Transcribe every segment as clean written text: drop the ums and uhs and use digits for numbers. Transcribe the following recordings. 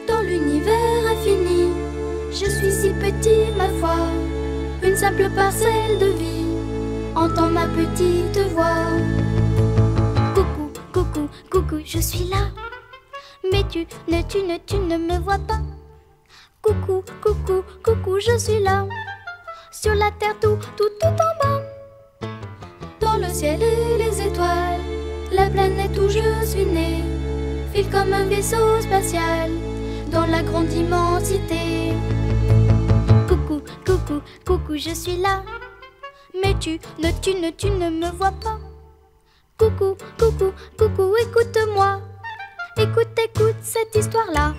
dans l'univers infini. Je suis si petit, ma foi, une simple parcelle de vie. Entends ma petite voix. Coucou, coucou, coucou, je suis là. Mais tu ne me vois pas. Coucou, coucou, coucou, je suis là. Sur la terre tout en bas. Dans le ciel et les étoiles, la planète où je suis né file comme un vaisseau spatial dans la grande immensité. Coucou, coucou, coucou, je suis là. Mais tu ne me vois pas. Coucou, coucou, coucou, écoute-moi. Écoute, écoute cette histoire-là.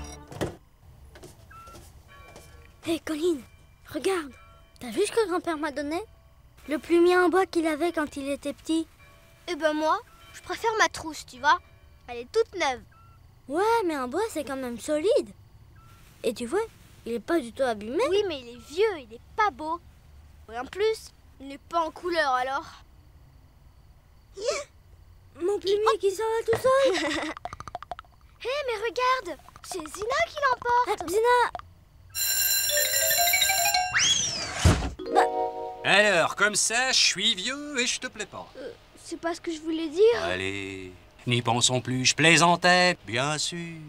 Hé Colline, regarde. T'as vu ce que grand-père m'a donné? Le plumier en bois qu'il avait quand il était petit. Eh ben moi, je préfère ma trousse, tu vois. Elle est toute neuve. Ouais, mais en bois c'est quand même solide. Et tu vois, il est pas du tout abîmé. Oui, mais il est vieux, il est pas beau. Et en plus, il n'est pas en couleur alors. Mon plumier qui s'en va tout seul. Hé, mais regarde, c'est Zina qui l'emporte. Zina. Alors, comme ça, je suis vieux et je te plais pas. C'est pas ce que je voulais dire. Allez, n'y pensons plus, je plaisantais, bien sûr.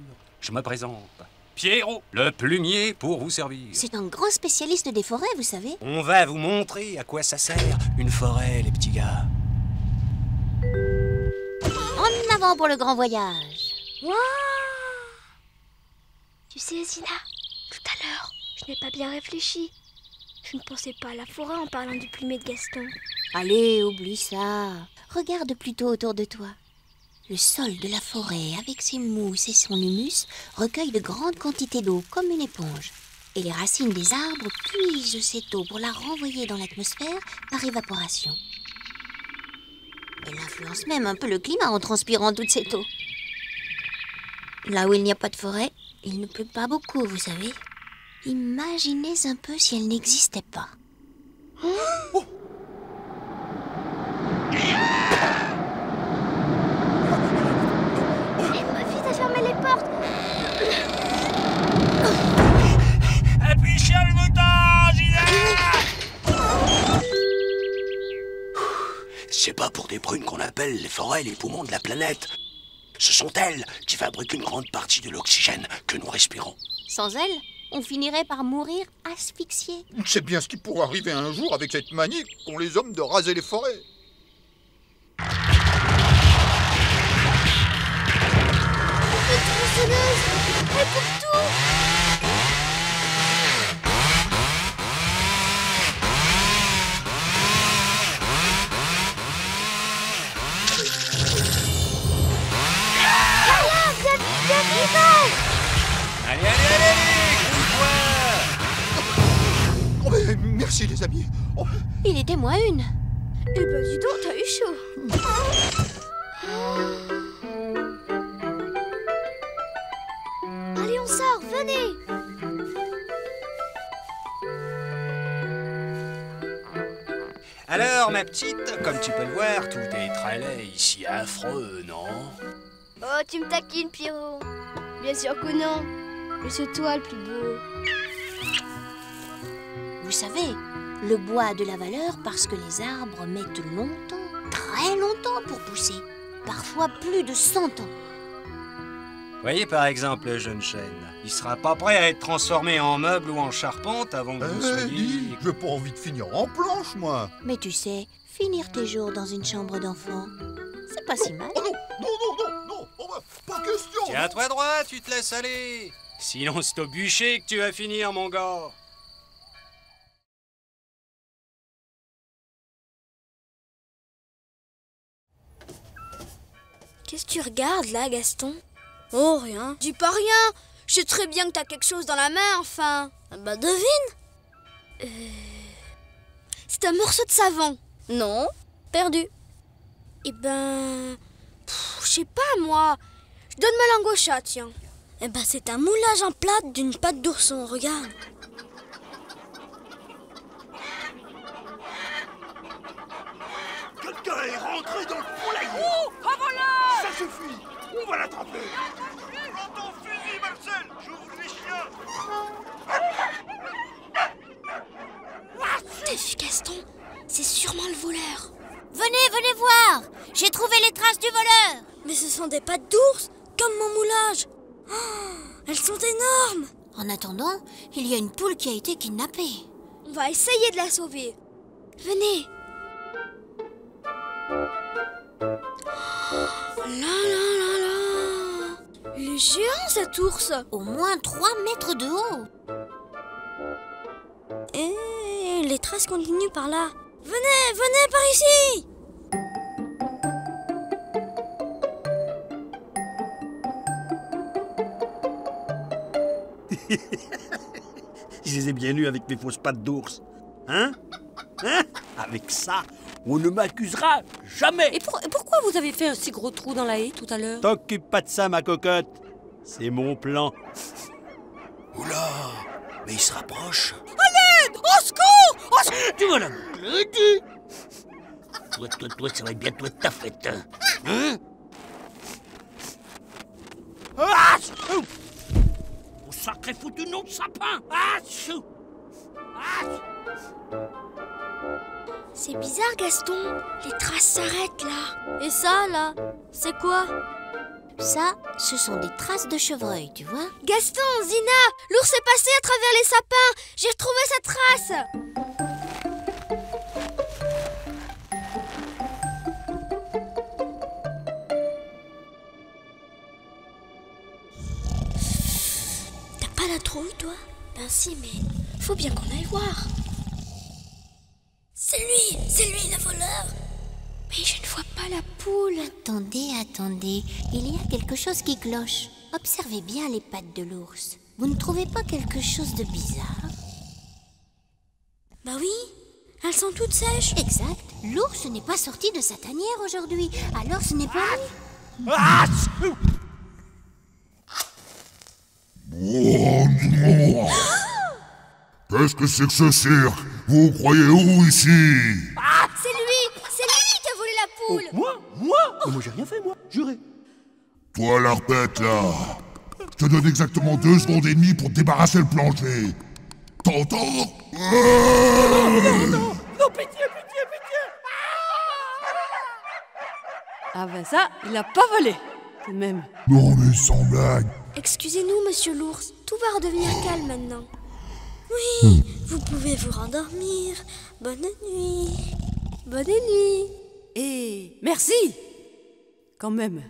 Je me présente. Pierrot, le plumier pour vous servir. C'est un grand spécialiste des forêts, vous savez. On va vous montrer à quoi ça sert, une forêt, les petits gars. En avant pour le grand voyage. Waouh! Tu sais, Zina, tout à l'heure, je n'ai pas bien réfléchi. Je ne pensais pas à la forêt en parlant du plumier de Gaston. Allez, oublie ça. Regarde plutôt autour de toi. Le sol de la forêt, avec ses mousses et son humus, recueille de grandes quantités d'eau comme une éponge. Et les racines des arbres puisent cette eau pour la renvoyer dans l'atmosphère par évaporation. Elle influence même un peu le climat en transpirant toute cette eau. Là où il n'y a pas de forêt, il ne pleut pas beaucoup, vous savez. Imaginez un peu si elle n'existait pas. Oh. Vite à fermer les portes. Appuie sur le bouton, Zina. C'est pas pour des prunes qu'on appelle les forêts les poumons de la planète. Ce sont elles qui fabriquent une grande partie de l'oxygène que nous respirons. Sans elles, on finirait par mourir asphyxié. C'est bien ce qui pourrait arriver un jour avec cette manie qu'ont les hommes de raser les forêts. Tronçonneuse, elle coupe tout. Allez, allez, allez, Oh, mais merci les amis. Oh. Il était moins une. Eh ben dis donc, t'as eu chaud. Allez, on sort, venez. Alors, ma petite, comme tu peux le voir, tout est très laid ici, affreux, non? Oh, tu me taquines, Pierrot. Bien sûr que non. Mais c'est toi le plus beau. Vous savez, le bois a de la valeur parce que les arbres mettent longtemps, très longtemps pour pousser. Parfois plus de 100 ans. Voyez par exemple le jeune chêne. Il sera pas prêt à être transformé en meuble ou en charpente avant que vous soyez... Dis, j'ai pas envie de finir en planche, moi. Mais tu sais, finir tes jours dans une chambre d'enfant, c'est pas si mal. Oh non, non, non, non, non, oh, bah, pas question. Tiens-toi droit, tu te laisses aller. Sinon c'est au bûcher que tu vas finir, mon gars. Qu'est-ce que tu regardes là, Gaston? Oh, rien. Dis pas rien. Je sais très bien que t'as quelque chose dans la main, enfin. Bah devine. C'est un morceau de savon. Non, perdu. Eh ben... je sais pas, moi. Je donne ma langue au chat, tiens. Eh ben c'est un moulage en plâtre d'une patte d'ourson, regarde. Quelqu'un est rentré dans le poulailler. Oh, un voleur! Ça suffit. On va l'attraper. Prends ton fusil, Marcel. J'ouvre les Gaston, c'est sûrement le voleur. Venez voir. J'ai trouvé les traces du voleur. Mais ce sont des pattes d'ours, comme mon moulage. Oh, elles sont énormes. En attendant, il y a une poule qui a été kidnappée. On va essayer de la sauver. Venez. Oh là là là là. Il est géant cet ours. Au moins 3 mètres de haut. Et les traces continuent par là. Venez par ici. Je les ai bien eus avec mes fausses pattes d'ours. Hein? Avec ça, on ne m'accusera jamais. Et pourquoi vous avez fait un si gros trou dans la haie tout à l'heure? T'occupe pas de ça, ma cocotte. C'est mon plan. Oula, mais il se rapproche. Au secours! Tu vas la blaguer. Toi, ça va bientôt être ta fête. Hein? Ah! Au sacré foutu nom de sapin! Ah! C'est bizarre, Gaston. Les traces s'arrêtent là. Et ça là, c'est quoi? Ça, ce sont des traces de chevreuil, tu vois? Gaston, Zina, l'ours est passé à travers les sapins. J'ai retrouvé sa trace. T'as pas la trouille, toi? Ben si, mais faut bien qu'on aille voir. C'est lui le voleur. Mais je ne vois pas la poule. Attendez, il y a quelque chose qui cloche. Observez bien les pattes de l'ours. Vous ne trouvez pas quelque chose de bizarre? Bah oui, elles sont toutes sèches. Exact. L'ours n'est pas sorti de sa tanière aujourd'hui. Alors ce n'est pas lui. Ah! Qu'est-ce que c'est que ce cirque? Vous croyez où ici? C'est lui qui a volé la poule. Moi? Moi j'ai rien fait, moi, juré. Toi, l'arpette, là. Je te donne exactement 2 secondes et demie pour te débarrasser le plancher. T'entends? Non, pitié. Ah ben ça, il a pas volé, tout de même. Non, mais sans blague. Excusez-nous, monsieur l'ours. Tout va redevenir calme maintenant. Oui, vous pouvez vous rendormir. Bonne nuit. Bonne nuit. Et merci, quand même.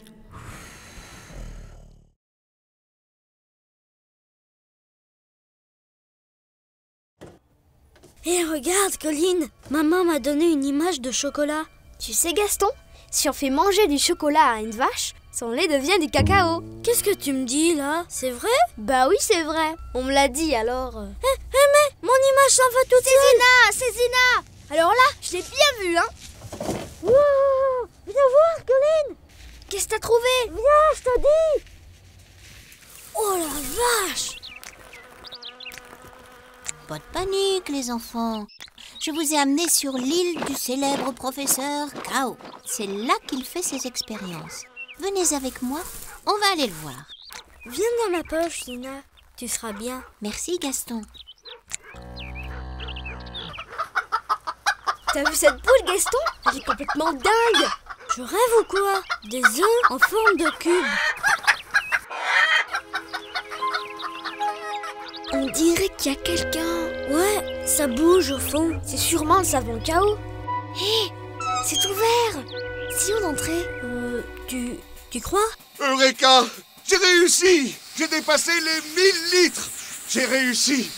Et regarde, Colline, maman m'a donné une image de chocolat. Tu sais, Gaston, si on fait manger du chocolat à une vache, son lait devient du cacao. Qu'est-ce que tu me dis là? C'est vrai? Bah oui, c'est vrai. On me l'a dit alors. Mais mon image s'en va toute seule. C'est Zina. Alors là, je l'ai bien vu, hein. Wow, viens voir, Colline. Qu'est-ce que t'as trouvé? Viens, je te dis. Oh la vache. Pas de panique, les enfants. Je vous ai amenés sur l'île du célèbre professeur Kao. C'est là qu'il fait ses expériences. Venez avec moi, on va aller le voir. Viens dans ma poche, Zina. Tu seras bien. Merci, Gaston. T'as vu cette poule, Gaston? Elle est complètement dingue. Je rêve ou quoi? Des œufs en forme de cube. On dirait qu'il y a quelqu'un. Ouais, ça bouge au fond. C'est sûrement le savon Kao. Hé, c'est ouvert. Si on entrait. Tu crois? Eureka! J'ai réussi! J'ai dépassé les 1000 litres! J'ai réussi!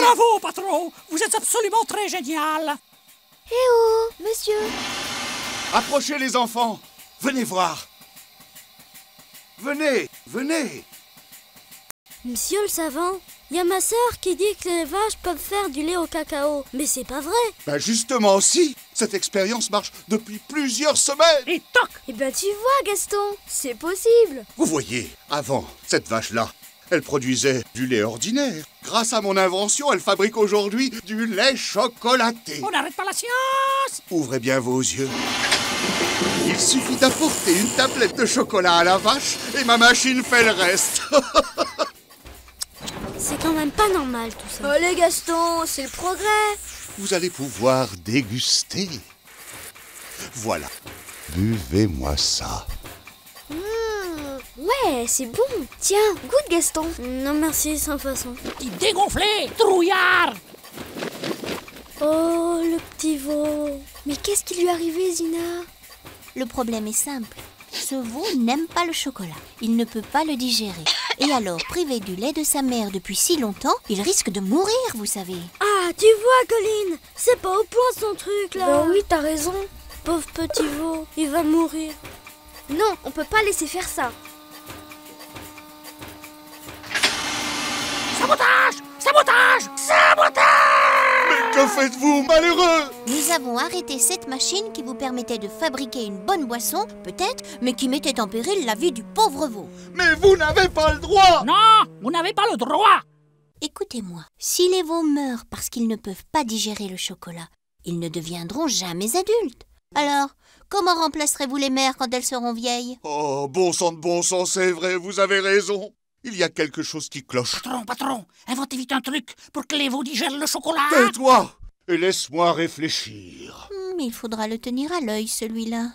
Bravo, patron! Vous êtes absolument très génial! Eh oh, monsieur! Approchez les enfants! Venez voir! Venez! Monsieur le savant, il y a ma sœur qui dit que les vaches peuvent faire du lait au cacao. Mais c'est pas vrai. Ben justement si! Cette expérience marche depuis plusieurs semaines! Et toc! Eh ben tu vois, Gaston, c'est possible! Vous voyez, avant, cette vache-là, elle produisait du lait ordinaire. Grâce à mon invention, elle fabrique aujourd'hui du lait chocolaté. On n'arrête pas la science! Ouvrez bien vos yeux. Il suffit d'apporter une tablette de chocolat à la vache et ma machine fait le reste. C'est quand même pas normal tout ça. Allez Gaston, c'est le progrès. vous allez pouvoir déguster. Voilà, buvez-moi ça. Ouais, c'est bon. Tiens, goûte Gaston. Non merci, sans façon. Petit dégonflé, trouillard. Oh, le petit veau. Mais qu'est-ce qui lui est arrivé, Zina? Le problème est simple. Ce veau n'aime pas le chocolat. Il ne peut pas le digérer. Et alors, privé du lait de sa mère depuis si longtemps, il risque de mourir, vous savez. Ah, tu vois, Colline, c'est pas au point son truc, là. Bah oui, t'as raison. Pauvre petit veau, il va mourir. Non, on peut pas laisser faire ça. Sabotage! Sabotage! Sabotage! Mais que faites-vous, malheureux? Nous avons arrêté cette machine qui vous permettait de fabriquer une bonne boisson, peut-être, mais qui mettait en péril la vie du pauvre veau. Mais vous n'avez pas le droit! Non, vous n'avez pas le droit! Écoutez-moi, si les veaux meurent parce qu'ils ne peuvent pas digérer le chocolat, ils ne deviendront jamais adultes. Alors, comment remplacerez-vous les mères quand elles seront vieilles? Oh, bon sang, c'est vrai, vous avez raison. Il y a quelque chose qui cloche. Patron, inventez vite un truc pour que les veaux digèrent le chocolat. Tais-toi et laisse-moi réfléchir. Il faudra le tenir à l'œil, celui-là.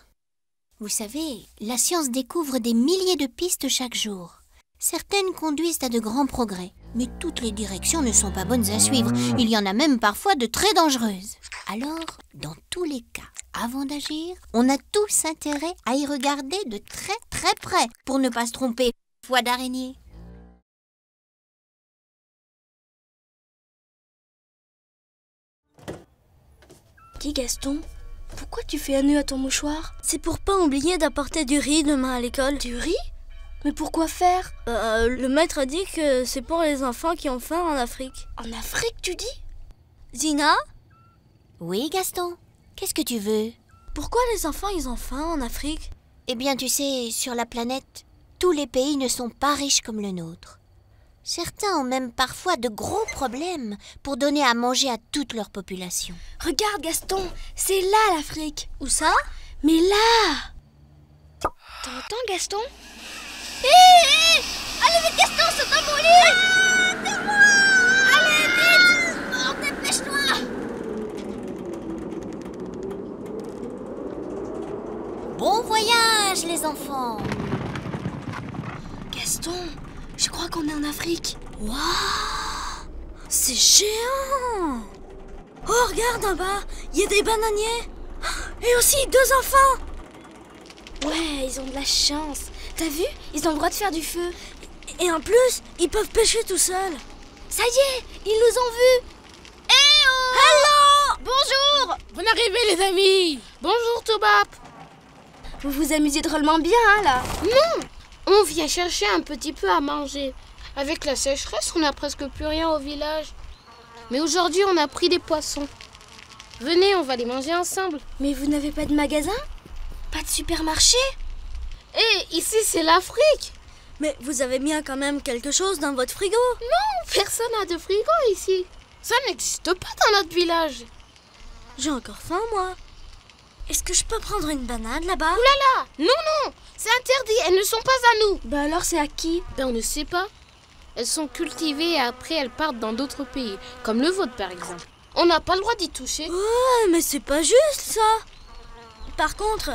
Vous savez, la science découvre des milliers de pistes chaque jour. Certaines conduisent à de grands progrès, mais toutes les directions ne sont pas bonnes à suivre. Il y en a même parfois de très dangereuses. Alors, dans tous les cas, avant d'agir, on a tous intérêt à y regarder de très très près pour ne pas se tromper. Foi d'araignée. Dis Gaston, pourquoi tu fais un nœud à ton mouchoir? C'est pour pas oublier d'apporter du riz demain à l'école. Du riz? Mais pourquoi faire? Le maître a dit que c'est pour les enfants qui ont faim en Afrique. En Afrique, tu dis? Zina? Oui, Gaston? Qu'est-ce que tu veux? Pourquoi les enfants, ils ont faim en Afrique? Eh bien, tu sais, sur la planète, tous les pays ne sont pas riches comme le nôtre. Certains ont même parfois de gros problèmes pour donner à manger à toute leur population. Regarde Gaston, c'est là l'Afrique. Où ça? Mais là! T'entends Gaston? Hé! Allez vite Gaston, saute dans mon lit! Aide-moi! Allez vite! Oh, dépêche-toi! Bon voyage les enfants! Gaston, je crois qu'on est en Afrique. Waouh! C'est géant! Oh, regarde en bas, il y a des bananiers. Et aussi 2 enfants. Ouais, ils ont de la chance. T'as vu? Ils ont le droit de faire du feu. Et en plus, ils peuvent pêcher tout seuls. Ça y est, ils nous ont vus. Eh oh! Hello! Bonjour! Bonne arrivée les amis! Bonjour Toubap. Vous vous amusez drôlement bien, hein, là? Non! On vient chercher un petit peu à manger. Avec la sécheresse, on n'a presque plus rien au village. Mais aujourd'hui, on a pris des poissons. Venez, on va les manger ensemble. Mais vous n'avez pas de magasin? Pas de supermarché? Et ici, c'est l'Afrique. Mais vous avez bien quand même quelque chose dans votre frigo? Non, personne n'a de frigo ici. Ça n'existe pas dans notre village. J'ai encore faim, moi. Est-ce que je peux prendre une banane là-bas? Oulala! Non, c'est interdit, elles ne sont pas à nous. Bah alors c'est à qui? Ben on ne sait pas. Elles sont cultivées et après elles partent dans d'autres pays, comme le vôtre par exemple. On n'a pas le droit d'y toucher. Ouais, mais c'est pas juste ça. Par contre,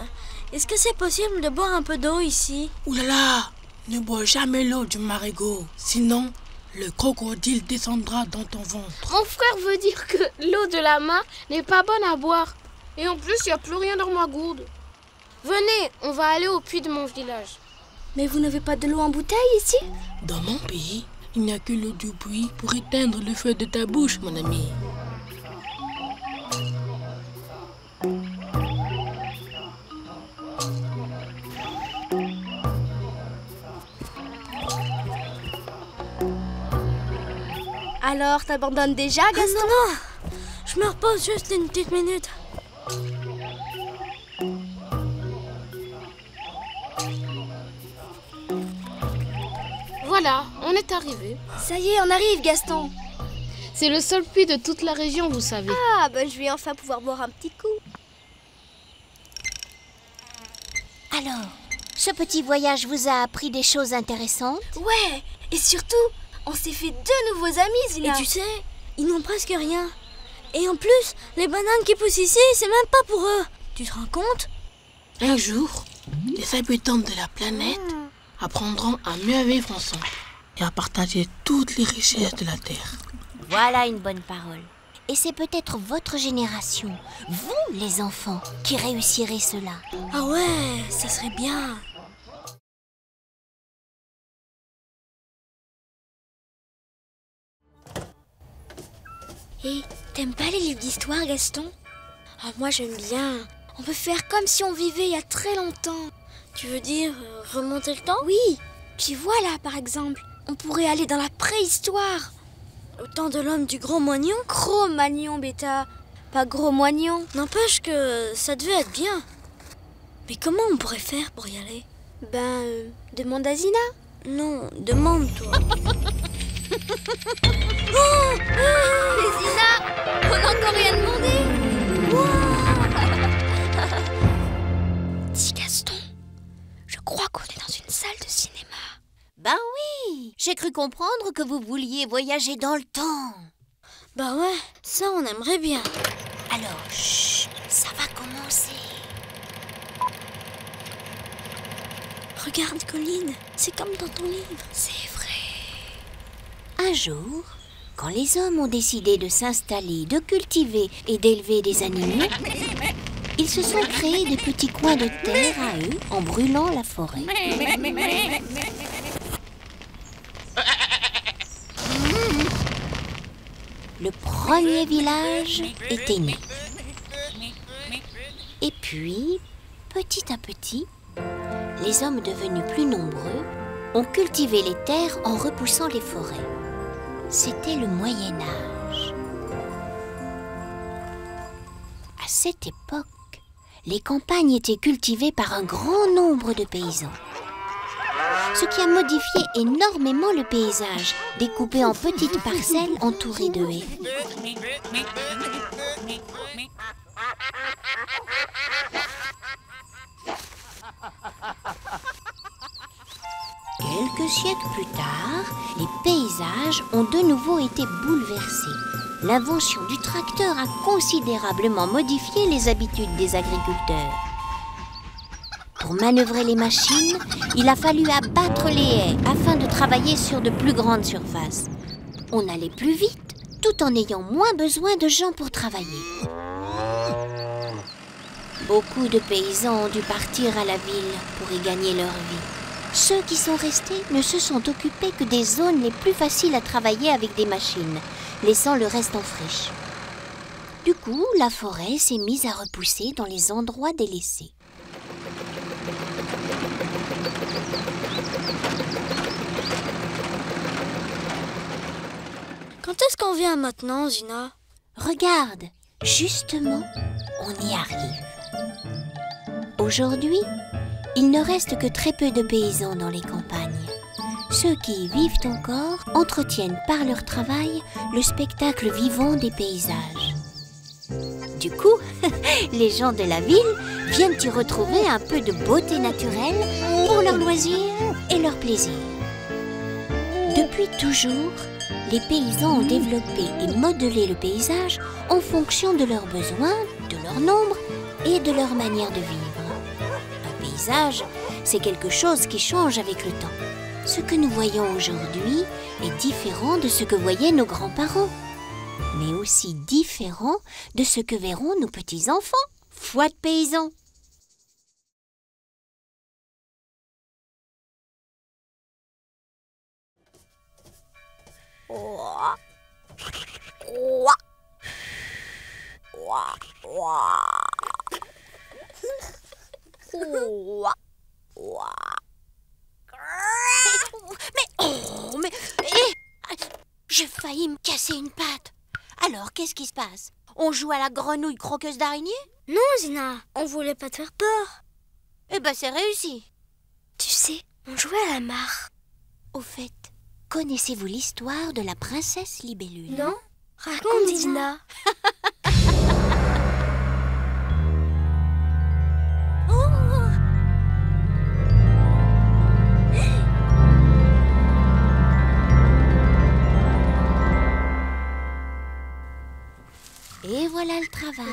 est-ce que c'est possible de boire un peu d'eau ici? Oulala! Ne bois jamais l'eau du marigot, sinon le crocodile descendra dans ton ventre. Mon frère veut dire que l'eau de la mare n'est pas bonne à boire. Et en plus, il n'y a plus rien dans ma gourde. Venez, on va aller au puits de mon village. Mais vous n'avez pas de l'eau en bouteille ici? Dans mon pays, il n'y a que l'eau du puits pour éteindre le feu de ta bouche, mon ami. Alors, t'abandonnes déjà, Gaston? Non, je me repose juste une petite minute. Voilà, on est arrivé. Ça y est, on arrive, Gaston. C'est le seul puits de toute la région, vous savez. Ah, ben je vais enfin pouvoir boire un petit coup. Alors, ce petit voyage vous a appris des choses intéressantes? Ouais, et surtout, on s'est fait 2 nouveaux amis, Zina. Et tu sais, ils n'ont presque rien. Et en plus, les bananes qui poussent ici, c'est même pas pour eux. Tu te rends compte? Un jour, les habitants de la planète apprendront à mieux vivre ensemble et à partager toutes les richesses de la Terre. Voilà une bonne parole. Et c'est peut-être votre génération, vous les enfants, qui réussirez cela. Ah ouais, ça serait bien. Et t'aimes pas les livres d'histoire, Gaston? Ah, moi j'aime bien. On peut faire comme si on vivait il y a très longtemps. Tu veux dire remonter le temps? Oui. Puis voilà, par exemple, on pourrait aller dans la préhistoire. Au temps de l'homme du Gros-Moignon? Cro-Magnon, bêta. Pas Gros-Moignon. N'empêche que ça devait être bien. Mais comment on pourrait faire pour y aller? Demande à Zina. Non, demande-toi. Oh, mais Zina, on n'a encore rien demandé. Dis Gaston, je crois qu'on est dans une salle de cinéma. Ben oui, j'ai cru comprendre que vous vouliez voyager dans le temps. Bah ouais, ça on aimerait bien. Alors, chut, ça va commencer. Regarde Colline, c'est comme dans ton livre. C'est vrai. Un jour, quand les hommes ont décidé de s'installer, de cultiver et d'élever des animaux, ils se sont créés des petits coins de terre à eux en brûlant la forêt. Le premier village était né. Et puis, petit à petit, les hommes devenus plus nombreux ont cultivé les terres en repoussant les forêts. C'était le Moyen Âge. À cette époque, les campagnes étaient cultivées par un grand nombre de paysans. Ce qui a modifié énormément le paysage, découpé en petites parcelles entourées de haies. Quelques siècles plus tard, les paysages ont de nouveau été bouleversés. L'invention du tracteur a considérablement modifié les habitudes des agriculteurs. Pour manœuvrer les machines, il a fallu abattre les haies afin de travailler sur de plus grandes surfaces. On allait plus vite, tout en ayant moins besoin de gens pour travailler. Beaucoup de paysans ont dû partir à la ville pour y gagner leur vie. Ceux qui sont restés ne se sont occupés que des zones les plus faciles à travailler avec des machines, laissant le reste en friche. Du coup, la forêt s'est mise à repousser dans les endroits délaissés. Quand est-ce qu'on vient maintenant, Zina? Regarde, justement, on y arrive. Aujourd'hui, il ne reste que très peu de paysans dans les campagnes. Ceux qui y vivent encore entretiennent par leur travail le spectacle vivant des paysages. Du coup, les gens de la ville viennent y retrouver un peu de beauté naturelle pour leurs loisirs et leur plaisir. Depuis toujours, les paysans ont développé et modelé le paysage en fonction de leurs besoins, de leur nombre et de leur manière de vivre. Un paysage, c'est quelque chose qui change avec le temps. Ce que nous voyons aujourd'hui est différent de ce que voyaient nos grands-parents, mais aussi différent de ce que verront nos petits-enfants. Foi de paysans! J'ai failli me casser une patte. Alors, qu'est-ce qui se passe? On joue à la grenouille croqueuse d'araignée? Non, Zina, on voulait pas te faire peur. Eh ben, c'est réussi. Tu sais, on jouait à la mare. Au fait, connaissez-vous l'histoire de la princesse Libellule? Non? Raconte, Zina. Et voilà le travail.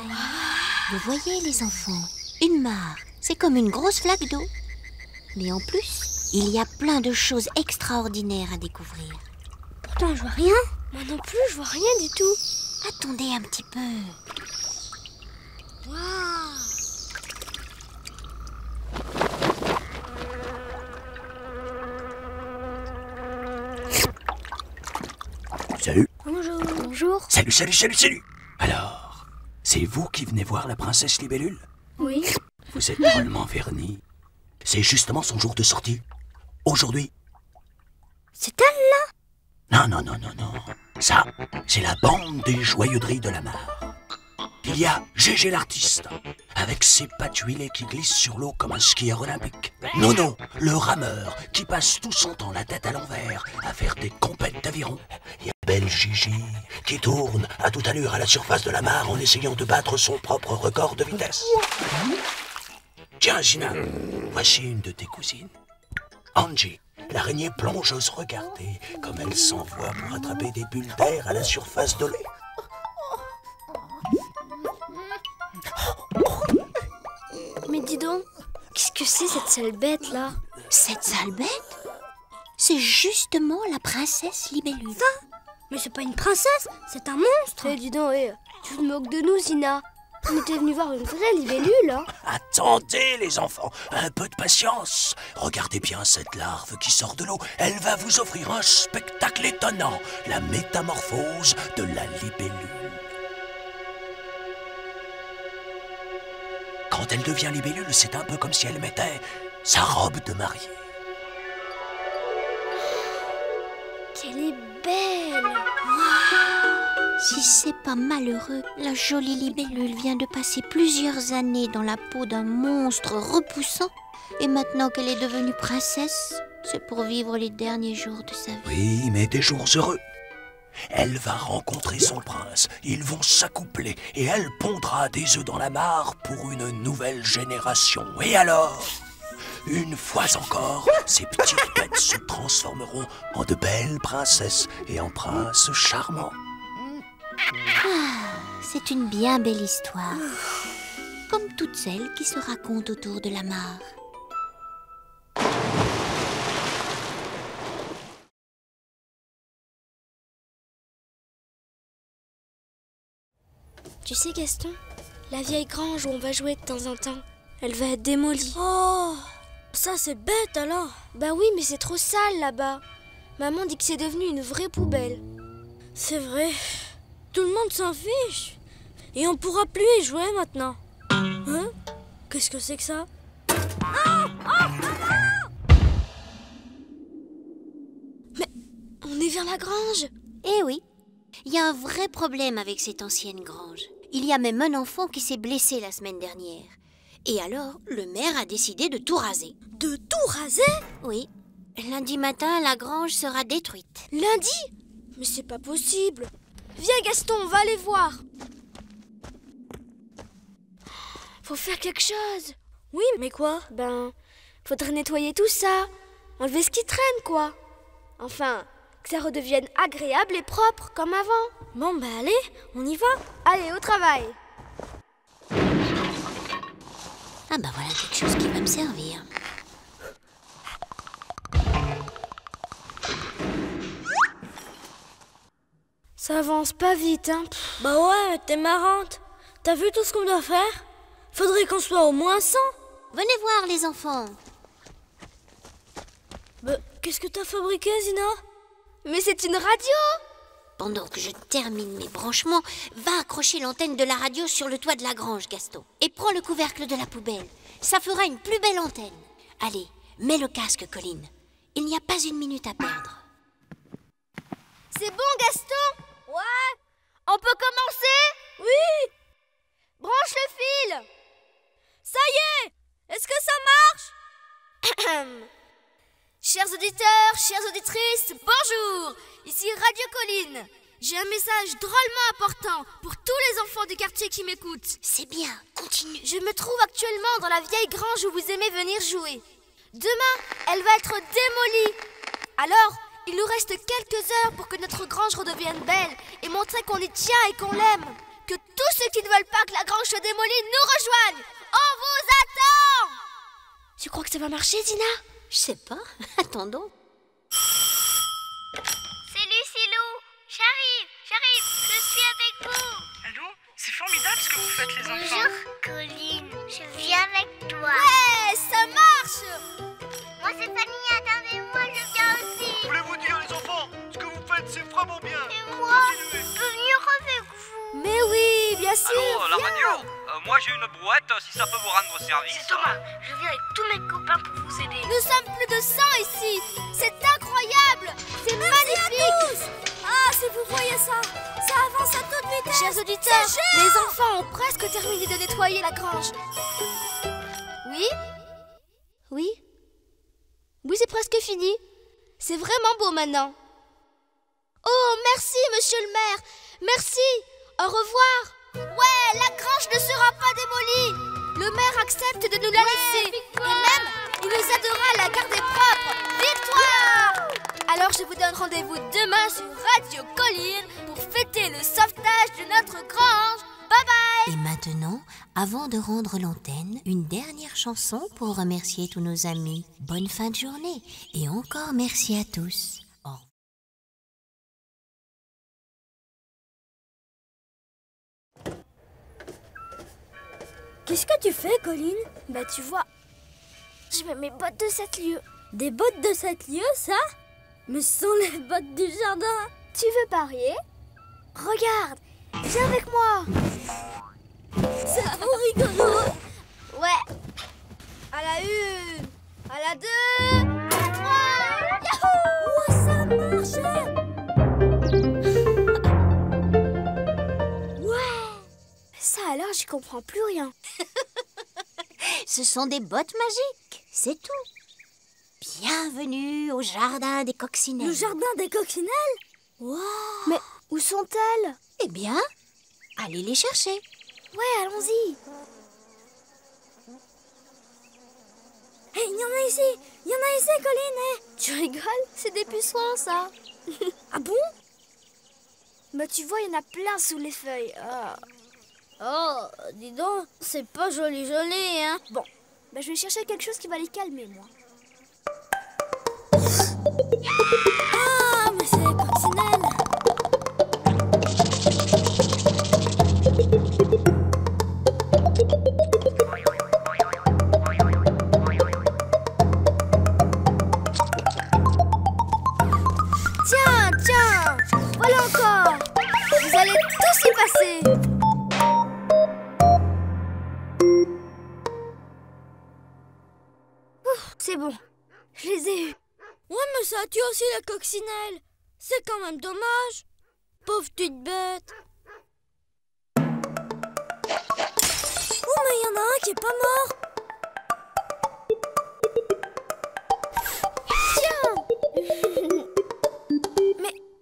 Vous voyez les enfants, une mare, c'est comme une grosse flaque d'eau. Mais en plus, il y a plein de choses extraordinaires à découvrir. Pourtant, je vois rien. Moi non plus, je vois rien du tout. Attendez un petit peu. Waouh! Salut. Bonjour. Bonjour. Salut. Alors, c'est vous qui venez voir la princesse Libellule? Oui. Vous êtes drôlement vernis. C'est justement son jour de sortie. Aujourd'hui. C'est elle, là? Non. Ça, c'est la bande des joyeuderies de la mare. Il y a Gégé l'artiste, avec ses pattes huilées qui glissent sur l'eau comme un skieur olympique. Nono, le rameur, qui passe tout son temps la tête à l'envers à faire des compètes d'aviron. Il y a Belle Gigi, qui tourne à toute allure à la surface de la mare en essayant de battre son propre record de vitesse. Tiens, Gina, voici une de tes cousines. Angie, l'araignée plongeuse, regardez comme elle s'envoie pour attraper des bulles d'air à la surface de l'eau. Mais dis donc, qu'est-ce que c'est cette sale bête là? Cette sale bête? C'est justement la princesse Libellule. Mais c'est pas une princesse, c'est un monstre. Eh, dis donc, tu te moques de nous, Zina. On était venus voir une vraie libellule, hein. Attendez, les enfants, un peu de patience. Regardez bien cette larve qui sort de l'eau. Elle va vous offrir un spectacle étonnant, la métamorphose de la libellule. Quand elle devient libellule, c'est un peu comme si elle mettait sa robe de mariée. Qu'elle est belle. Si c'est pas malheureux, la jolie libellule vient de passer plusieurs années dans la peau d'un monstre repoussant. Et maintenant qu'elle est devenue princesse, c'est pour vivre les derniers jours de sa vie. Oui, mais des jours heureux. Elle va rencontrer son prince, ils vont s'accoupler et elle pondra des œufs dans la mare pour une nouvelle génération. Et alors, une fois encore, ces petites bêtes se transformeront en de belles princesses et en princes charmants. C'est une bien belle histoire, comme toutes celles qui se racontent autour de la mare. Tu sais, Gaston, la vieille grange où on va jouer de temps en temps, elle va être démolie. Oh, ça c'est bête alors. Bah oui, mais c'est trop sale là-bas. Maman dit que c'est devenu une vraie poubelle. C'est vrai. Tout le monde s'en fiche. Et on pourra plus y jouer maintenant. Hein? Qu'est-ce que c'est que ça? Mais on est vers la grange. Eh oui, il y a un vrai problème avec cette ancienne grange. Il y a même un enfant qui s'est blessé la semaine dernière. Et alors, le maire a décidé de tout raser. De tout raser? Oui. Lundi matin, la grange sera détruite. Lundi? Mais c'est pas possible. Viens, Gaston, on va aller voir. Faut faire quelque chose. Oui, mais quoi? Ben, faudrait nettoyer tout ça. Enlever ce qui traîne, quoi. Enfin, que ça redevienne agréable et propre, comme avant. Bon, ben allez, on y va. Allez, au travail. Ah ben voilà quelque chose qui va me servir. Ça avance pas vite, hein. Bah ouais, mais t'es marrante. T'as vu tout ce qu'on doit faire? Faudrait qu'on soit au moins 100. Venez voir, les enfants. Bah, qu'est-ce que t'as fabriqué, Zina? Mais c'est une radio. Pendant que je termine mes branchements, va accrocher l'antenne de la radio sur le toit de la grange, Gaston. Et prends le couvercle de la poubelle. Ça fera une plus belle antenne. Allez, mets le casque, Colline. Il n'y a pas une minute à perdre. C'est bon, Gaston? Ouais. On peut commencer? Oui. Branche le fil. Ça y est. Est-ce que ça marche? Chers auditeurs, chères auditrices, bonjour. Ici Radio Colline. J'ai un message drôlement important pour tous les enfants du quartier qui m'écoutent. C'est bien, continue. Je me trouve actuellement dans la vieille grange où vous aimez venir jouer. Demain, elle va être démolie. Alors, il nous reste quelques heures pour que notre grange redevienne belle et montrer qu'on y tient et qu'on l'aime. que tous ceux qui ne veulent pas que la grange soit démolie nous rejoignent. On vous attend. Tu crois que ça va marcher, Dina? Je sais pas. Attendons. C'est Lucilou. J'arrive, je suis avec vous. Allô? C'est formidable ce que vous faites, les enfants. Bonjour, Colline. Je viens avec toi. Ouais, ça marche. Moi, c'est Fanny. Attendez-moi, je viens aussi. Je voulais vous dire, les enfants, ce que vous faites, c'est vraiment bien. Et moi, je peux venir avec vous. Mais oui, bien sûr. Allô, la viens. radio? Moi j'ai une brouette, si ça peut vous rendre service. C'est Thomas. Je viens avec tous mes copains pour vous aider. Nous sommes plus de 100 ici. C'est incroyable. C'est magnifique. Ah, si vous voyez ça, ça avance à toute vitesse. Chers auditeurs, les enfants ont presque terminé de nettoyer la grange. Oui? Oui? Oui, c'est presque fini. C'est vraiment beau maintenant. Oh, merci, monsieur le maire. Merci. Au revoir. Ouais, la grange ne sera pas démolie. Le maire accepte de nous la laisser. Et même, il nous aidera à la garder propre. Victoire! Alors je vous donne rendez-vous demain sur Radio Colline pour fêter le sauvetage de notre grange. Bye bye! Et maintenant, avant de rendre l'antenne, une dernière chanson pour remercier tous nos amis. Bonne fin de journée et encore merci à tous. Qu'est-ce que tu fais, Colline? Bah tu vois, je mets mes bottes de 7 lieues. Des bottes de 7 lieues, ça? Mais ce sont les bottes du jardin. Tu veux parier? Regarde, viens avec moi. C'est trop rigolo. Ouais. À la 1, à la 2, à la 3. Yahoo! Oh, ça marche. Ça alors, j'y comprends plus rien. Ce sont des bottes magiques, c'est tout. Bienvenue au jardin des coccinelles. Le jardin des coccinelles? Wow. Mais où sont-elles? Eh bien, allez les chercher. Ouais, allons-y. Hé, il y en a ici, Colline. Hey. Tu rigoles? C'est des pucerons, ça. Ah bon? Bah tu vois, il y en a plein sous les feuilles. Oh, dis donc, c'est pas joli, hein. Bon, bah je vais chercher quelque chose qui va les calmer, moi. Ah, mais c'est les coccinelles. Tiens, voilà encore. Vous allez tous y passer. C'est bon, je les ai eus. Ouais, mais ça tue aussi la coccinelle. C'est quand même dommage. Pauvre petite bête. Oh, mais il y en a un qui est pas mort. Tiens.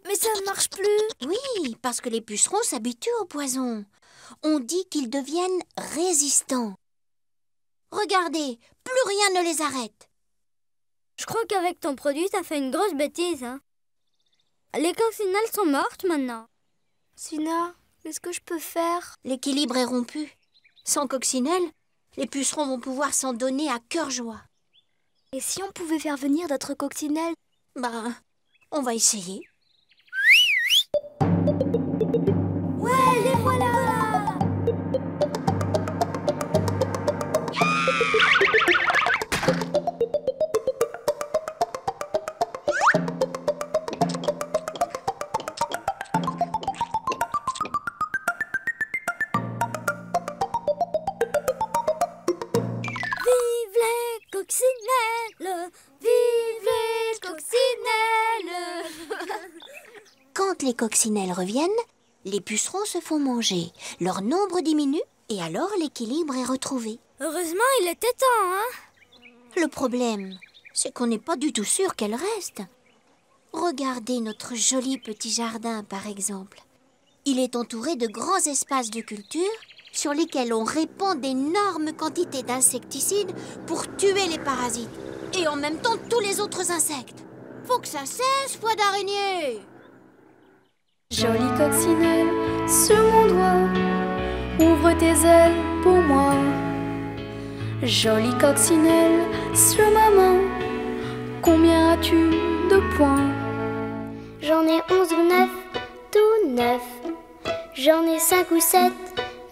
mais ça ne marche plus. Oui, parce que les pucerons s'habituent au poison. On dit qu'ils deviennent résistants. Regardez, plus rien ne les arrête. Je crois qu'avec ton produit, t'as fait une grosse bêtise, hein. Les coccinelles sont mortes maintenant. Sina, qu'est-ce que je peux faire? L'équilibre est rompu. Sans coccinelles, les pucerons vont pouvoir s'en donner à cœur joie. Et si on pouvait faire venir d'autres coccinelles? Ben, on va essayer. Ouais, les voilà! Vive les coccinelles! Quand les coccinelles reviennent, les pucerons se font manger. Leur nombre diminue et alors l'équilibre est retrouvé. Heureusement, il était temps, hein? Le problème, c'est qu'on n'est pas du tout sûr qu'elles restent. Regardez notre joli petit jardin, par exemple. Il est entouré de grands espaces de culture sur lesquels on répand d'énormes quantités d'insecticides pour tuer les parasites et en même temps tous les autres insectes. Faut que ça cesse, foi d'araignée. Jolie coccinelle sur mon doigt, tes ailes pour moi. Jolie coccinelle sur ma main, combien as-tu de points? J'en ai 11 ou 9, tout neuf. J'en ai 5 ou 7,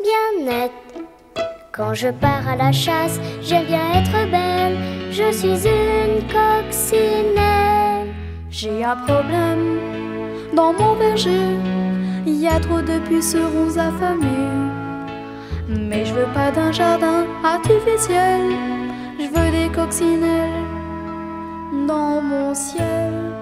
bien net. Quand je pars à la chasse, j'aime bien être belle. Je suis une coccinelle. J'ai un problème dans mon verger. Il y a trop de pucerons affamés. Mais je veux pas d'un jardin artificiel. Je veux des coccinelles dans mon ciel.